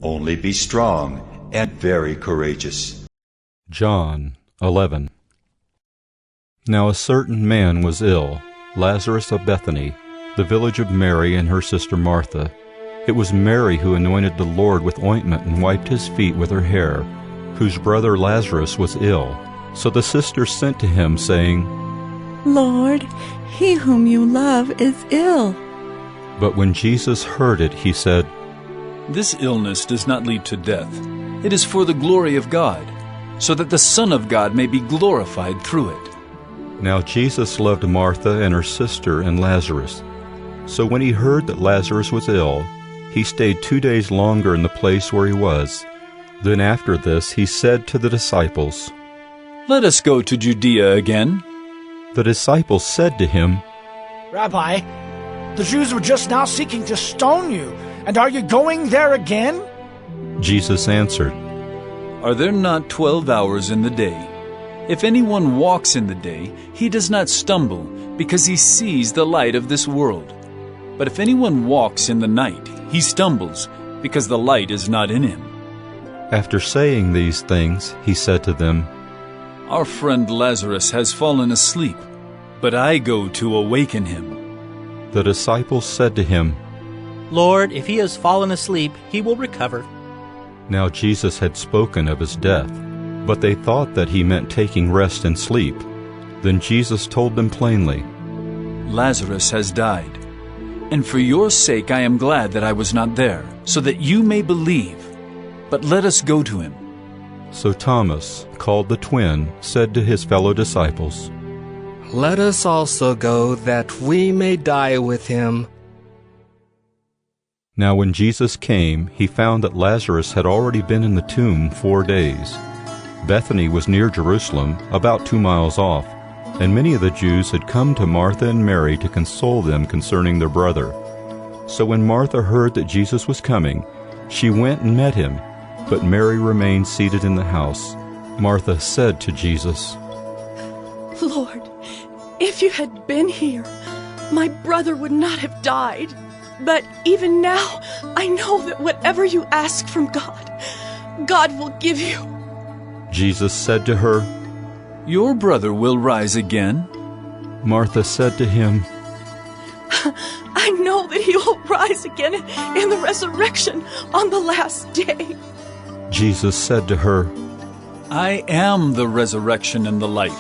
Only be strong and very courageous. John 11. Now a certain man was ill, Lazarus of Bethany, the village of Mary and her sister Martha. It was Mary who anointed the Lord with ointment and wiped his feet with her hair, whose brother Lazarus was ill. So the sisters sent to him, saying, Lord, he whom you love is ill. But when Jesus heard it, he said, This illness does not lead to death. It is for the glory of God, so that the Son of God may be glorified through it. Now Jesus loved Martha and her sister and Lazarus. So when he heard that Lazarus was ill, he stayed 2 days longer in the place where he was. Then after this he said to the disciples, Let us go to Judea again. The disciples said to him, Rabbi, the Jews were just now seeking to stone you, and are you going there again? Jesus answered, Are there not 12 hours in the day? If anyone walks in the day, he does not stumble, because he sees the light of this world. But if anyone walks in the night, he stumbles, because the light is not in him. After saying these things, he said to them, Our friend Lazarus has fallen asleep, but I go to awaken him. The disciples said to him, Lord, if he has fallen asleep, he will recover. Now Jesus had spoken of his death, but they thought that he meant taking rest and sleep. Then Jesus told them plainly, Lazarus has died, and for your sake I am glad that I was not there, so that you may believe. But let us go to him. So Thomas, called the twin, said to his fellow disciples, Let us also go, that we may die with him. Now when Jesus came, he found that Lazarus had already been in the tomb 4 days. Bethany was near Jerusalem, about 2 miles off, and many of the Jews had come to Martha and Mary to console them concerning their brother. So when Martha heard that Jesus was coming, she went and met him, but Mary remained seated in the house. Martha said to Jesus, Lord, if you had been here, my brother would not have died. But even now, I know that whatever you ask from God, God will give you. Jesus said to her, Your brother will rise again. Martha said to him, I know that he will rise again in the resurrection on the last day. Jesus said to her, I am the resurrection and the life.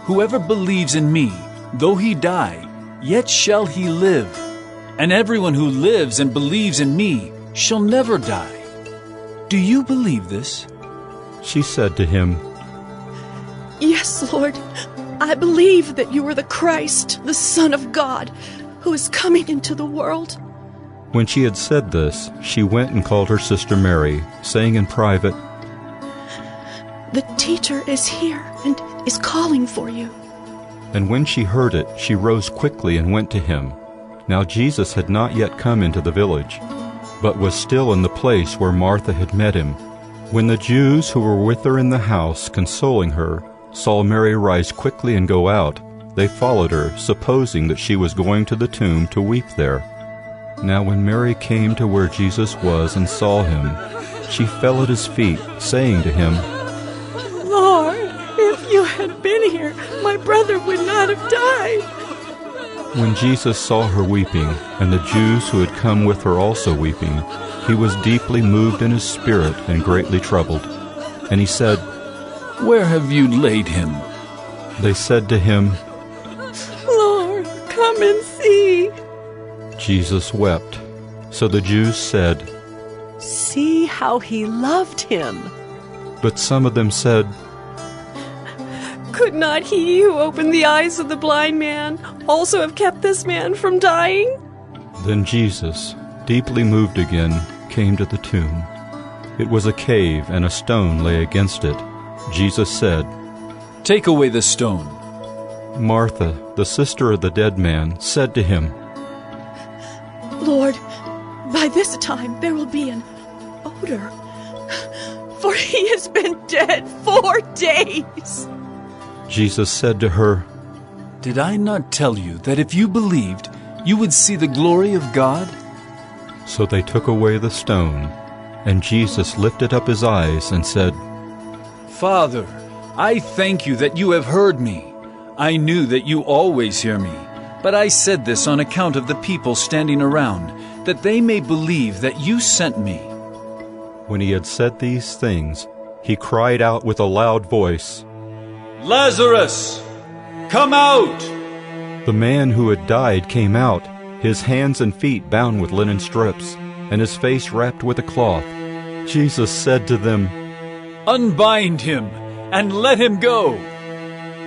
Whoever believes in me, though he die, yet shall he live. And everyone who lives and believes in me shall never die. Do you believe this? She said to him, Yes, Lord, I believe that you are the Christ, the Son of God, who is coming into the world. When she had said this, she went and called her sister Mary, saying in private, The teacher is here and is calling for you. And when she heard it, she rose quickly and went to him. Now Jesus had not yet come into the village, but was still in the place where Martha had met him. When the Jews who were with her in the house, consoling her, saw Mary rise quickly and go out, they followed her, supposing that she was going to the tomb to weep there. Now when Mary came to where Jesus was and saw him, she fell at his feet, saying to him, Lord, if you had been here, my brother would not have died. When Jesus saw her weeping, and the Jews who had come with her also weeping, he was deeply moved in his spirit and greatly troubled. And he said, Where have you laid him? They said to him, Lord, come and see. Jesus wept. So the Jews said, See how he loved him. But some of them said, Could not he who opened the eyes of the blind man also have kept this man from dying? Then Jesus, deeply moved again, came to the tomb. It was a cave, and a stone lay against it. Jesus said, Take away the stone. Martha, the sister of the dead man, said to him, Lord, by this time there will be an odor, for he has been dead 4 days. Jesus said to her, Did I not tell you that if you believed, you would see the glory of God? So they took away the stone. And Jesus lifted up his eyes and said, Father, I thank you that you have heard me. I knew that you always hear me, but I said this on account of the people standing around, that they may believe that you sent me. When he had said these things, he cried out with a loud voice, Lazarus, come out! The man who had died came out, his hands and feet bound with linen strips, and his face wrapped with a cloth. Jesus said to them, Unbind him, and let him go.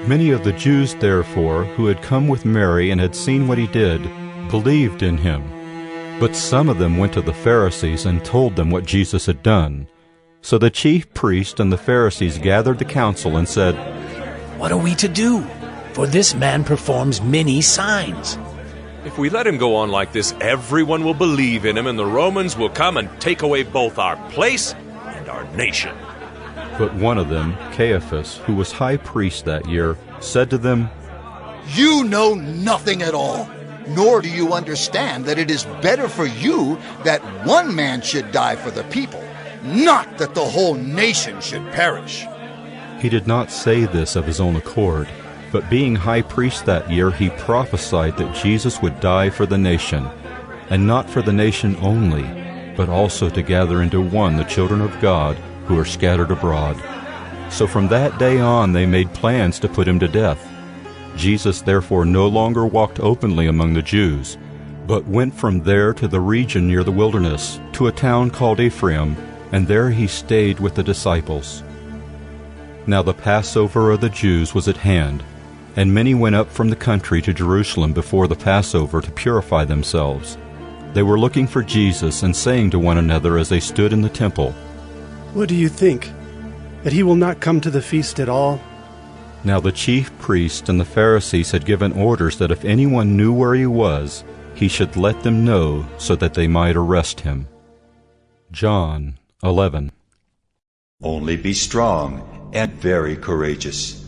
Many of the Jews, therefore, who had come with Mary and had seen what he did, believed in him. But some of them went to the Pharisees and told them what Jesus had done. So the chief priest and the Pharisees gathered the council and said, What are we to do? For this man performs many signs. If we let him go on like this, everyone will believe in him, and the Romans will come and take away both our place and our nation. But one of them, Caiaphas, who was high priest that year, said to them, You know nothing at all, nor do you understand that it is better for you that one man should die for the people, not that the whole nation should perish. He did not say this of his own accord, but being high priest that year, he prophesied that Jesus would die for the nation, and not for the nation only, but also to gather into one the children of God who are scattered abroad. So from that day on they made plans to put him to death. Jesus therefore no longer walked openly among the Jews, but went from there to the region near the wilderness, to a town called Ephraim, and there he stayed with the disciples. Now the Passover of the Jews was at hand, and many went up from the country to Jerusalem before the Passover to purify themselves. They were looking for Jesus and saying to one another as they stood in the temple, What do you think? That he will not come to the feast at all? Now the chief priests and the Pharisees had given orders that if anyone knew where he was, he should let them know so that they might arrest him. John 11. Only be strong and very courageous.